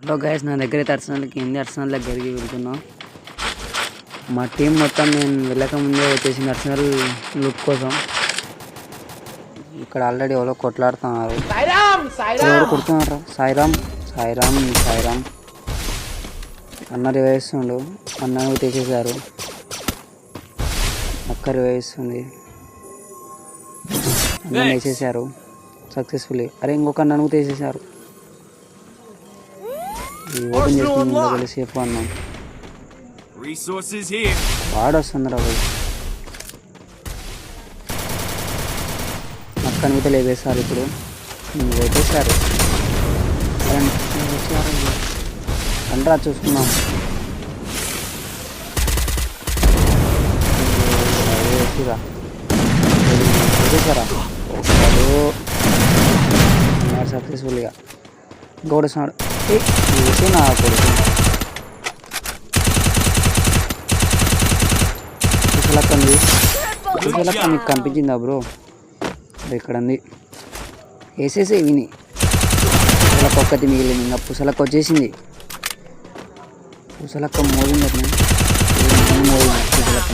Hello guys, నా దగ్గర అయితే అర్సనల్ దగ్గరికి వెళ్తున్నాం. మా టీం మొత్తం నేను వెళ్ళకముందే వచ్చేసింది అర్సనల్ లుక్ కోసం. ఇక్కడ ఆల్రెడీ ఎవరో కొట్లాడుతున్నారు. ఎవరు కొడుతున్నారు? సాయిరామ్ అన్న రివేస్తుండు. అన్నను తీసేశారు. అక్క రివేస్తుంది. అన్న వేసేసారు సక్సెస్ఫుల్లీ. అరే ఇంకొక అన్నను తీసేశారు. ఓపెన్ చేసుకుని సేఫ్ అన్నాం. వాడు వస్తుంది రా బాయ్. అక్కని మీద లేపేశారు. ఇప్పుడు లేపేశారు. అంటరా చూసుకున్నాం. వేసేసారా సక్సెస్ఫుల్గా. ఇంకొకటి వస్తున్నాడు. వేసి నా కొడుకు కుసలక్క మీకు కనిపించిందా బ్రో? ఇక్కడ ఉంది. వేసేసే విని పుసలక్క ఒక్కటి మిగిలింది. ఇంకా పుసలక్క వచ్చేసింది. పుసలక్క మోగింది. పుసలక్క